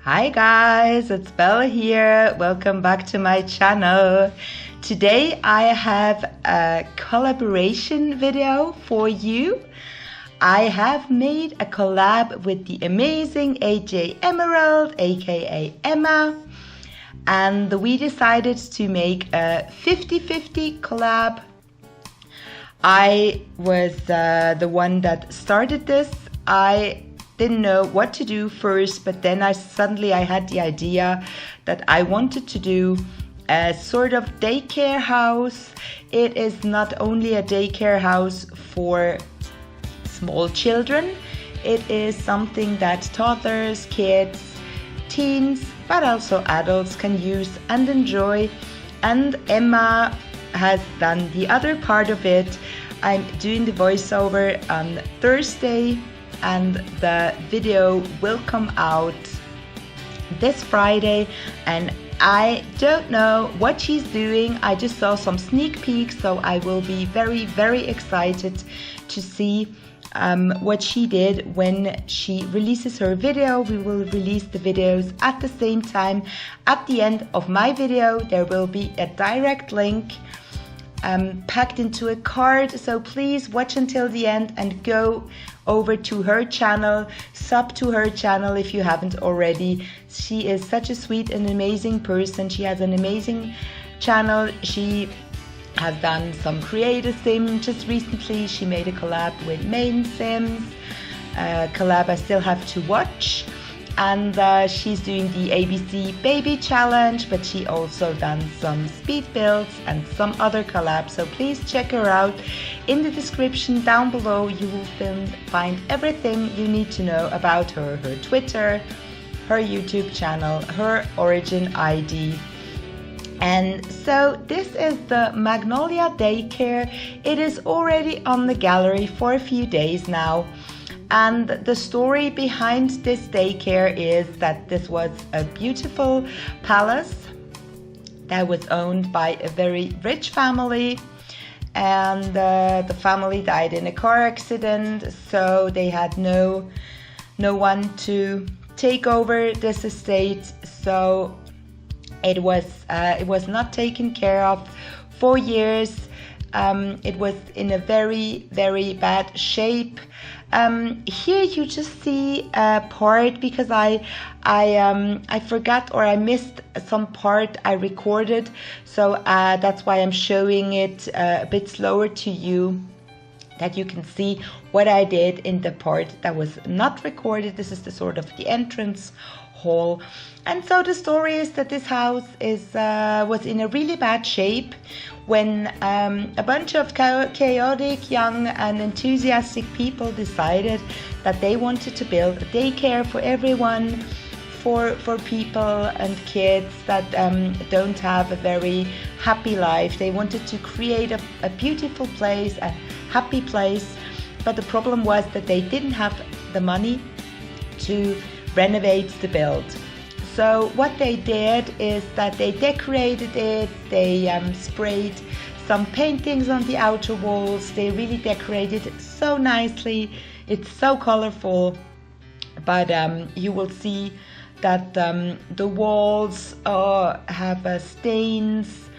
Hi guys, it's Bella here. Welcome back to my channel. Today I have a collaboration video for you. I have made a collab with the amazing Ejadeemerald, aka Emma, and we decided to make a 50-50 collab. I was the one that started this. I didn't know what to do first, but then I had the idea that I wanted to do a sort of daycare house. It is not only a daycare house for small children, it is something that toddlers, kids, teens, but also adults can use and enjoy. And Emma has done the other part of it. I'm doing the voiceover on Thursday, and the video will come out this Friday, and I don't know what she's doing. I just saw some sneak peeks, so I will be very excited to see what she did when she releases her video. We will release the videos at the same time. At the end of my video there will be a direct link packed into a card, so please watch until the end and go over to her channel, sub to her channel if you haven't already. She is such a sweet and amazing person. She has an amazing channel. She has done some creative sims. Just recently she made a collab with Main Sims, collab I still have to watch. And she's doing the ABC Baby Challenge, but she also done some speed builds and some other collabs, so please check her out. In the description down below you will find everything you need to know about her Twitter, her YouTube channel, her OriginID. And so this is the Magnolia Daycare. It is already on the gallery for a few days now. And the story behind this daycare is that this was a beautiful palace that was owned by a very rich family, and the family died in a car accident, so they had no one to take over this estate. So it was not taken care of for years. It was in a very bad shape. Here you just see a part, because I forgot, or I missed some part I recorded, so that's why I'm showing it a bit slower to you, that you can see what I did in the part that was not recorded. This is the sort of the entrance hall. And so the story is that this house was in a really bad shape when a bunch of chaotic, young and enthusiastic people decided that they wanted to build a daycare for everyone, for people and kids that don't have a very happy life. They wanted to create a beautiful place, a happy place, but the problem was that they didn't have the money to renovate the build. So what they did is that they decorated it, they sprayed some paintings on the outer walls, they really decorated it so nicely, it's so colorful, but you will see that the walls have stains,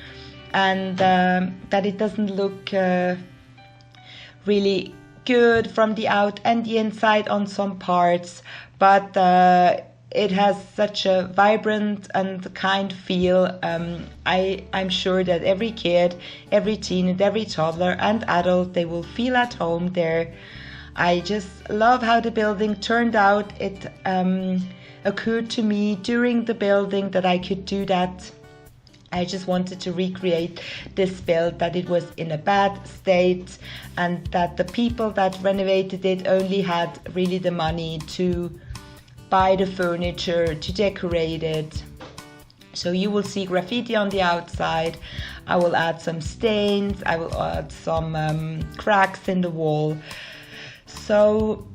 and that it doesn't look really good from the out and the inside on some parts, but it has such a vibrant and kind feel. I'm sure that every kid, every teen and every toddler and adult, they will feel at home there. I just love how the building turned out. It occurred to me during the building that I could do that. I just wanted to recreate this build, that it was in a bad state and that the people that renovated it only had really the money to buy the furniture, to decorate it. So you will see graffiti on the outside. I will add some stains. I will add some cracks in the wall. So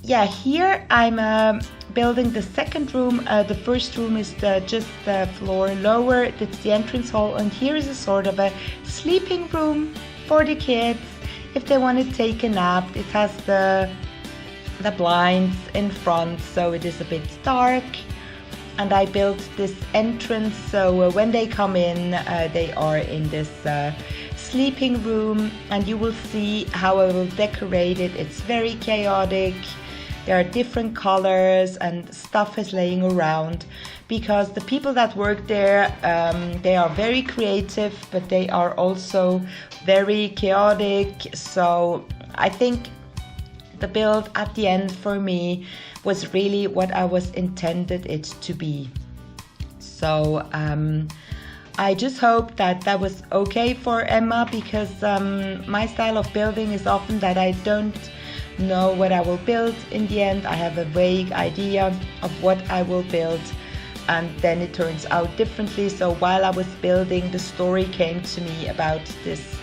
yeah, here I'm building the second room. The first room is just the floor lower. That's the entrance hall, and here is a sort of a sleeping room for the kids if they want to take a nap. It has the blinds in front, so it is a bit dark. And I built this entrance, so when they come in, they are in this sleeping room, and you will see how I will decorate it. It's very chaotic. There are different colors and stuff is laying around because the people that work there, they are very creative, but they are also very chaotic. So I think the build at the end for me was really what I was intended it to be. So I just hope that that was okay for Emma, because my style of building is often that I don't know what I will build in the end. I have a vague idea of what I will build, and then it turns out differently. So while I was building, the story came to me about this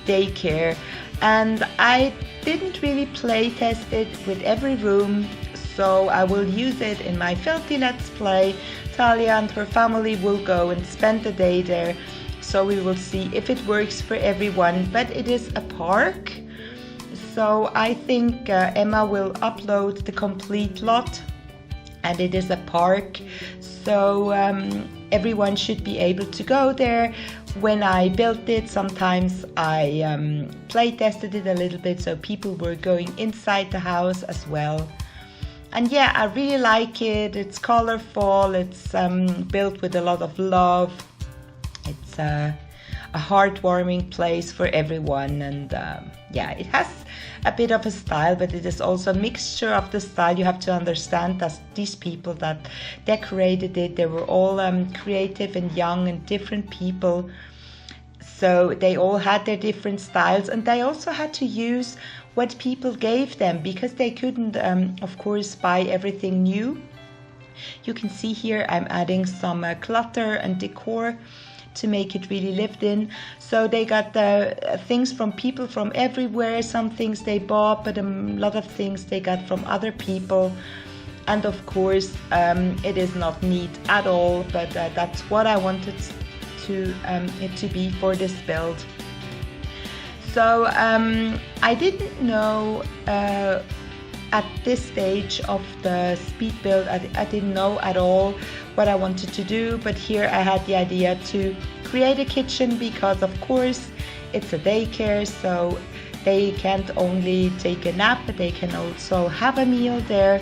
daycare, and I didn't really play test it with every room, so I will use it in my Filthy Let's Play. Talia and her family will go and spend the day there, so we will see if it works for everyone. But it is a park, so I think Emma will upload the complete lot, and it is a park, so everyone should be able to go there. When I built it, sometimes I play tested it a little bit, so people were going inside the house as well. And yeah, I really like it. It's colorful, it's built with a lot of love. It's a heartwarming place for everyone, and yeah, it has a bit of a style, but it is also a mixture of the style. You have to understand that these people that decorated it, they were all creative and young and different people. So they all had their different styles, and they also had to use what people gave them, because they couldn't, of course, buy everything new. You can see here I'm adding some clutter and decor to make it really lived in. So they got the things from people from everywhere. Some things they bought, but a lot of things they got from other people. And of course, it is not neat at all, but that's what I wanted it to be for this build. So I didn't know at this stage of the speed build, I didn't know at all what I wanted to do, but here I had the idea to create a kitchen, because of course it's a daycare, so they can't only take a nap, but they can also have a meal there.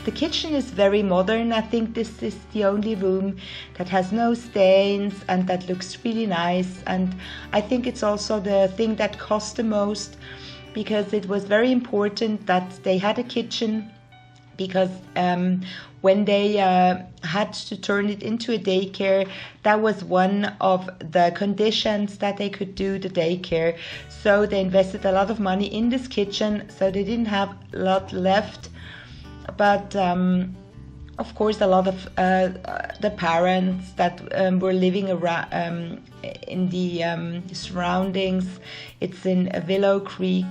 The kitchen is very modern. I think this is the only room that has no stains and that looks really nice, and I think it's also the thing that cost the most, because it was very important that they had a kitchen, because when they had to turn it into a daycare, that was one of the conditions that they could do the daycare. So they invested a lot of money in this kitchen, so they didn't have a lot left. But of course, a lot of the parents that were living around in the surroundings, it's in Willow Creek,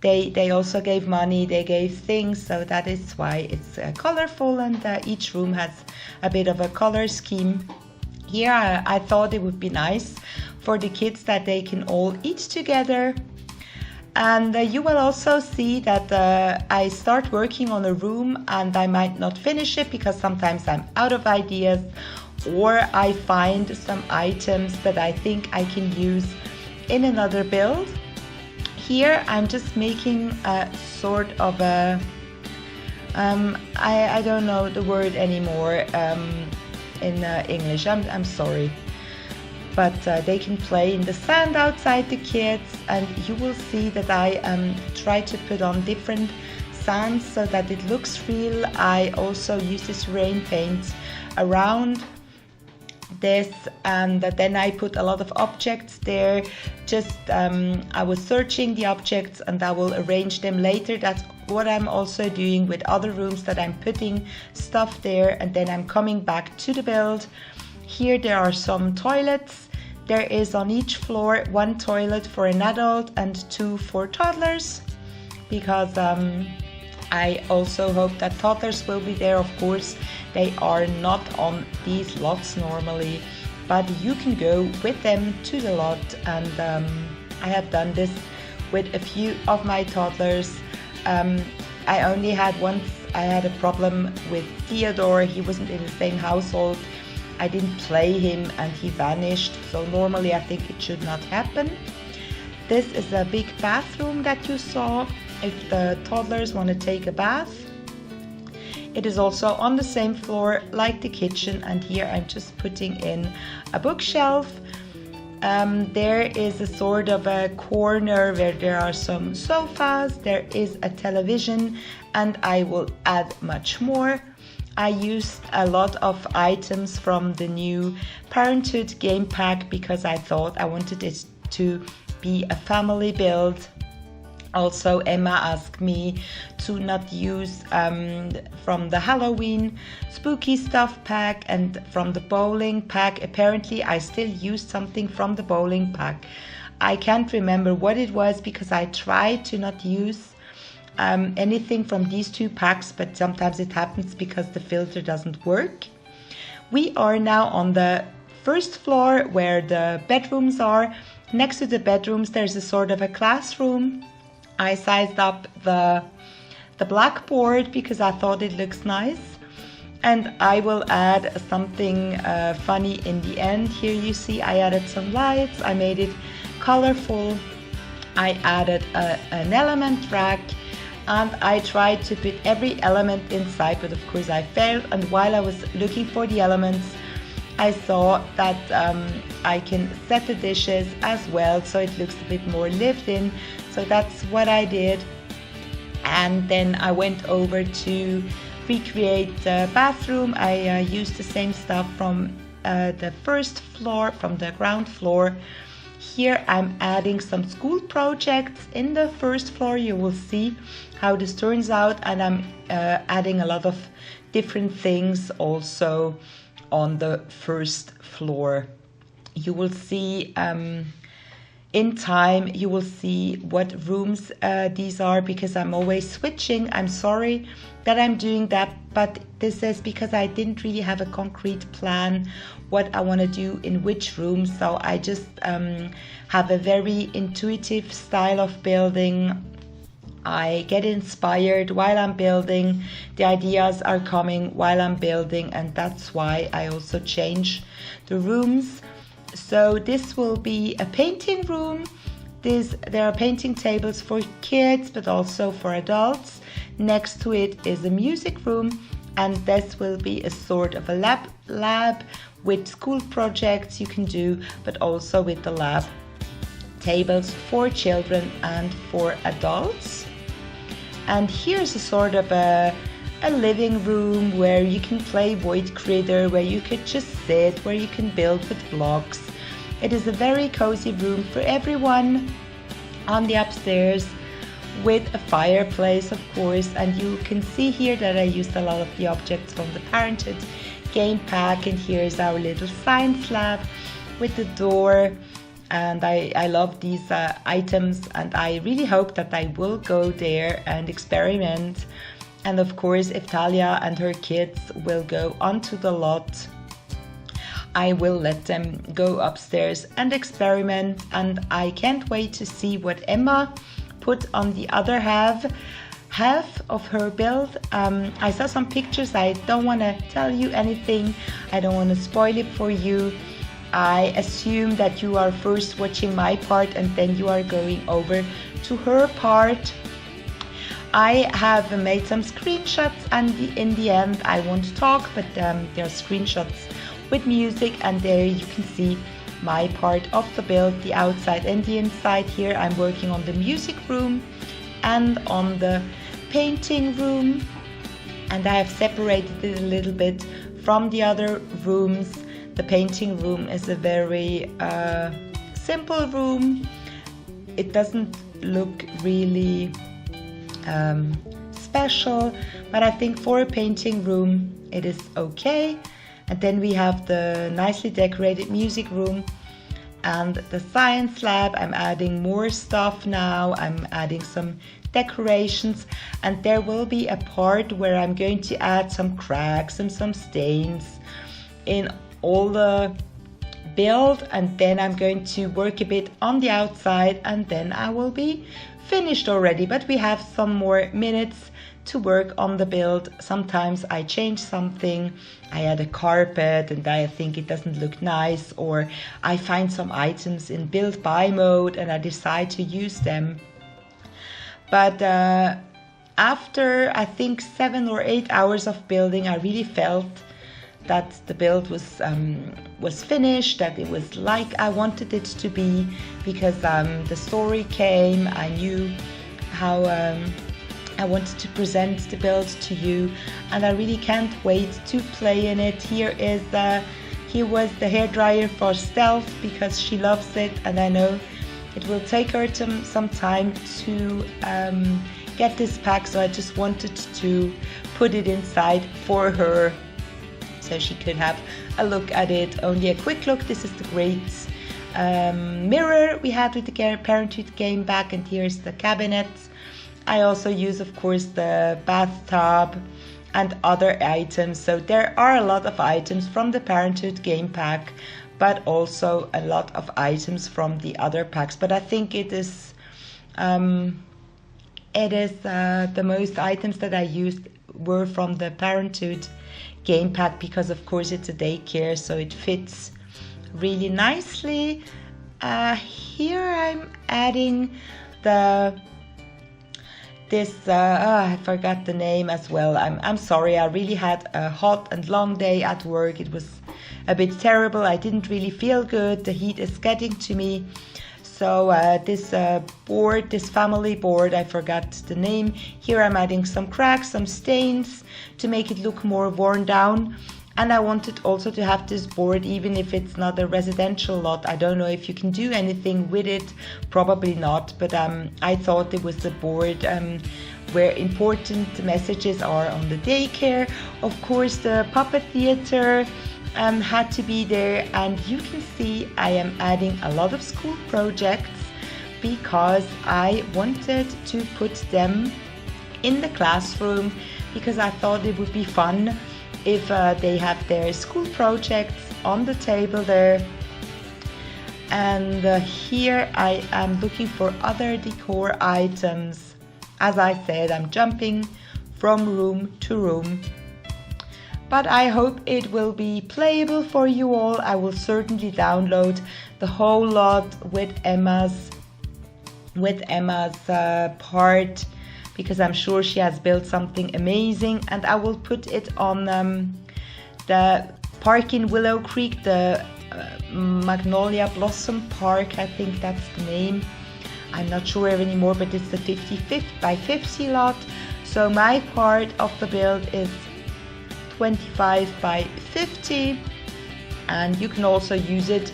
they also gave money, they gave things, so that is why it's colorful, and each room has a bit of a color scheme. Here I thought it would be nice for the kids that they can all eat together. And you will also see that I start working on a room and I might not finish it, because sometimes I'm out of ideas, or I find some items that I think I can use in another build. Here I'm just making a sort of a I don't know the word anymore in English. I'm sorry. But they can play in the sand outside the kids, and you will see that I try to put on different sands so that it looks real. I also use this rain paint around this, and then I put a lot of objects there. Just I was searching the objects and I will arrange them later. That's what I'm also doing with other rooms, that I'm putting stuff there and then I'm coming back to the build. Here there are some toilets. There is on each floor 1 toilet for an adult and 2 for toddlers, because I also hope that toddlers will be there. Of course, they are not on these lots normally, but you can go with them to the lot, and I have done this with a few of my toddlers. I only had once, I had a problem with Theodore. He wasn't in the same household. I didn't play him and he vanished, so normally I think it should not happen. This is a big bathroom that you saw if the toddlers want to take a bath. It is also on the same floor like the kitchen, and here I'm just putting in a bookshelf. There is a sort of a corner where there are some sofas, there is a television, and I will add much more. I used a lot of items from the new Parenthood game pack because I thought I wanted it to be a family build. Also, Emma asked me to not use from the Halloween spooky stuff pack and from the bowling pack. Apparently, I still used something from the bowling pack. I can't remember what it was because I tried to not use anything from these 2 packs, but sometimes it happens because the filter doesn't work. We are now on the first floor where the bedrooms are. Next to the bedrooms, there's a sort of a classroom. I sized up the blackboard because I thought it looks nice, and I will add something funny in the end. Here you see I added some lights, I made it colorful, I added an element rack, and I tried to put every element inside, but of course I failed. And while I was looking for the elements, I saw that I can set the dishes as well, so it looks a bit more lived in. So that's what I did. And then I went over to recreate the bathroom. I used the same stuff from the first floor, from the ground floor. Here I'm adding some school projects in the first floor. You will see how this turns out, and I'm adding a lot of different things also on the first floor. You will see in time, you will see what rooms these are, because I'm always switching. I'm sorry that I'm doing that, but this is because I didn't really have a concrete plan what I want to do in which room. So I just have a very intuitive style of building. I get inspired while I'm building. The ideas are coming while I'm building, and that's why I also change the rooms. So this will be a painting room. There are painting tables for kids, but also for adults. Next to it is a music room, and this will be a sort of a lab with school projects you can do, but also with the lab tables for children and for adults. And here's a sort of a living room where you can play Void Critter, where you could just sit, where you can build with blocks. It is a very cozy room for everyone on the upstairs, with a fireplace, of course. And you can see here that I used a lot of the objects from the Parenthood game pack. And here's our little science lab with the door. And I love these items, and I really hope that I will go there and experiment. And of course, if Talia and her kids will go onto the lot, I will let them go upstairs and experiment. And I can't wait to see what Emma put on the other half of her build. I saw some pictures. I don't want to tell you anything. I don't want to spoil it for you. I assume that you are first watching my part and then you are going over to her part. I have made some screenshots, and in the end I won't talk, but there are screenshots with music, and there you can see my part of the build, the outside and the inside. Here I'm working on the music room and on the painting room, and I have separated it a little bit from the other rooms. The painting room is a very simple room. It doesn't look really special, but I think for a painting room it is okay. And then we have the nicely decorated music room and the science lab. I'm adding more stuff now. I'm adding some decorations, and there will be a part where I'm going to add some cracks and some stains in all the build, and then I'm going to work a bit on the outside, and then I will be finished already. But we have some more minutes to work on the build. Sometimes I change something, I add a carpet and I think it doesn't look nice, or I find some items in build by mode and I decide to use them. But after I think 7 or 8 hours of building, I really felt that the build was finished, that it was like I wanted it to be, because the story came. I knew how I wanted to present the build to you, and I really can't wait to play in it. Here was the hairdryer for Stealth, because she loves it, and I know it will take her some time to get this pack, so I just wanted to put it inside for her so she could have a look at it. Only a quick look. This is the great mirror we had with the Parenthood game back, and here's the cabinet. I also use, of course, the bathtub and other items. So there are a lot of items from the Parenthood game pack, but also a lot of items from the other packs. But I think it is the most items that I used were from the Parenthood game pack, because of course it's a daycare, so it fits really nicely. Here I'm adding I forgot the name as well. I'm sorry, I really had a hot and long day at work. It was a bit terrible. I didn't really feel good. The heat is getting to me. So this board, this family board, I forgot the name. Here I'm adding some cracks, some stains to make it look more worn down. And I wanted also to have this board, even if it's not a residential lot. I don't know if you can do anything with it, probably not, but I thought it was a board where important messages are on the daycare. Of course, the puppet theater had to be there, and you can see I am adding a lot of school projects because I wanted to put them in the classroom, because I thought it would be fun if they have their school projects on the table there. And here I am looking for other decor items. As I said, I'm jumping from room to room, but I hope it will be playable for you all. I will certainly download the whole lot with Emma's part, because I'm sure she has built something amazing, and I will put it on the park in Willow Creek, the Magnolia Blossom Park, I think that's the name. I'm not sure anymore, but it's the 50 by 50 lot. So my part of the build is 25 by 50, and you can also use it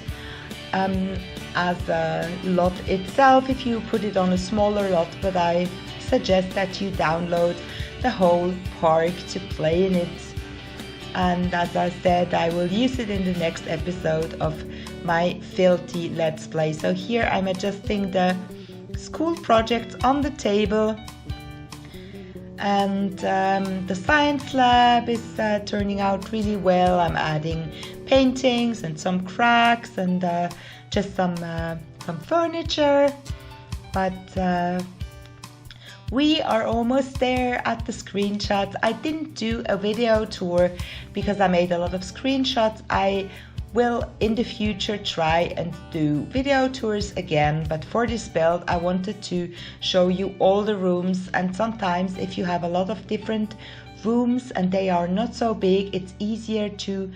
as a lot itself if you put it on a smaller lot, but I suggest that you download the whole park to play in it. And as I said, I will use it in the next episode of my filthy Let's Play. So here I'm adjusting the school projects on the table, and the science lab is turning out really well. I'm adding paintings and some cracks and just some furniture, but we are almost there at the screenshots. I didn't do a video tour because I made a lot of screenshots. I will in the future try and do video tours again, but for this build I wanted to show you all the rooms, and sometimes if you have a lot of different rooms and they are not so big, it's easier to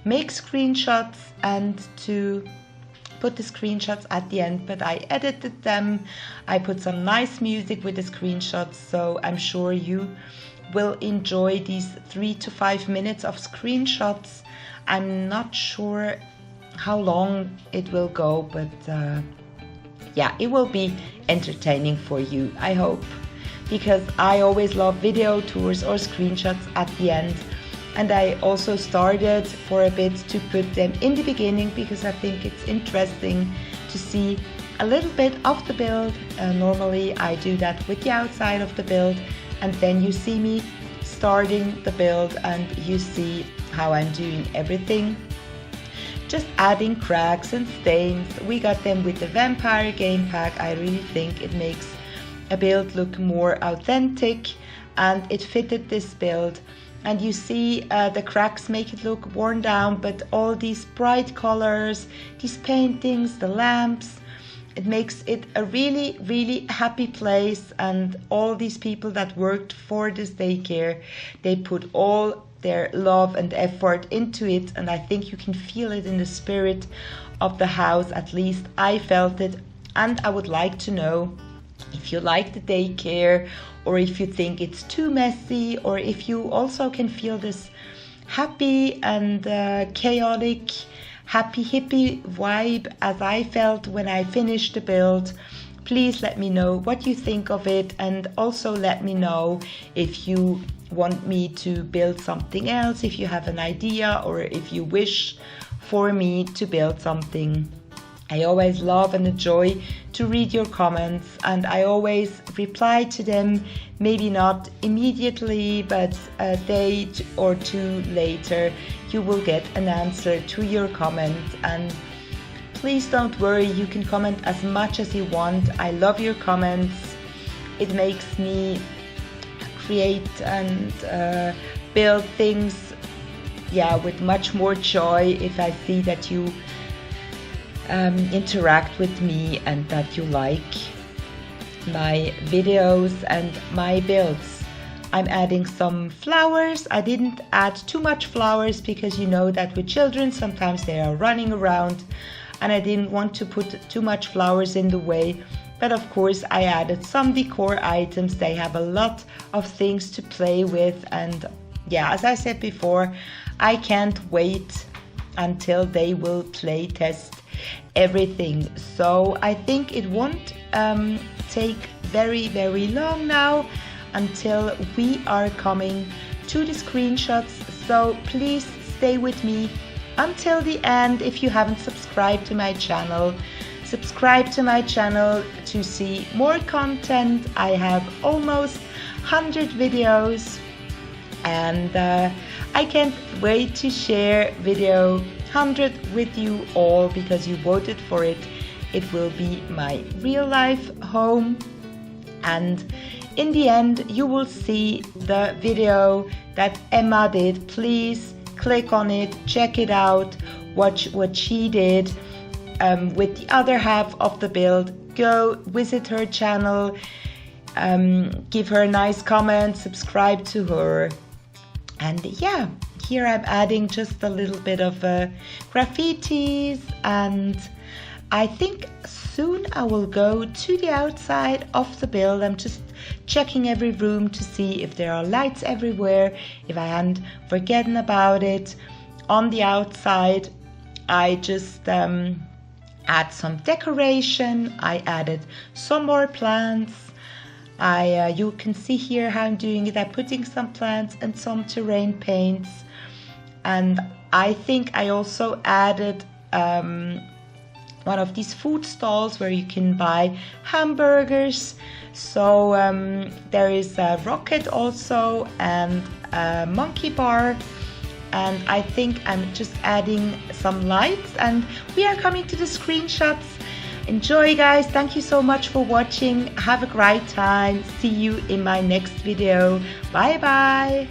make screenshots and to put the screenshots at the end, but I edited them. I put some nice music with the screenshots, so I'm sure you will enjoy these 3 to 5 minutes of screenshots. I'm not sure how long it will go, but yeah, it will be entertaining for you, I hope, because I always love video tours or screenshots at the end. And I also started for a bit to put them in the beginning because I think it's interesting to see a little bit of the build. Normally I do that with the outside of the build, and then you see me starting the build and you see how I'm doing everything. Just adding cracks and stains. We got them with the Vampire game pack. I really think it makes a build look more authentic, and it fitted this build. And you see the cracks make it look worn down, but all these bright colors, these paintings, the lamps, it makes it a really, really happy place. And all these people that worked for this daycare, they put all their love and effort into it, and I think you can feel it in the spirit of the house. At least I felt it. And I would like to know if you like the daycare, or if you think it's too messy, or if you also can feel this happy and chaotic, happy hippie vibe as I felt when I finished the build. Please let me know what you think of it, and also let me know if you want me to build something else, if you have an idea, or if you wish for me to build something. I always love and enjoy to read your comments, and I always reply to them, maybe not immediately, but a day or two later you will get an answer to your comment. And please don't worry, you can comment as much as you want. I love your comments. It makes me create and build things, yeah, with much more joy if I see that you interact with me and that you like my videos and my builds. I'm adding some flowers. I didn't add too much flowers because you know that with children sometimes they are running around, and I didn't want to put too much flowers in the way. But of course I added some decor items. They have a lot of things to play with, and yeah, as I said before, I can't wait until they will play test everything. So I think it won't take very, very long now until we are coming to the screenshots. So please stay with me until the end. If you haven't subscribed to my channel, subscribe to my channel to see more content. I have almost 100 videos, and I can't wait to share video 100 with you all because you voted for it. It will be my real life home, and in the end you will see the video that Emma did. Please click on it, check it out, watch what she did with the other half of the build. Go visit her channel, give her a nice comment, subscribe to her. And yeah, here I'm adding just a little bit of graffitis, and I think soon I will go to the outside of the build. I'm just checking every room to see if there are lights everywhere, if I hadn't forgotten about it. On the outside I just add some decoration. I added some more plants. You can see here how I'm doing it. I'm putting some plants and some terrain paints, and I think I also added one of these food stalls where you can buy hamburgers. So there is a rocket also and a monkey bar, and I think I'm just adding some lights, and we are coming to the screenshots. Enjoy guys, thank you so much for watching. Have a great time. See you in my next video. Bye bye.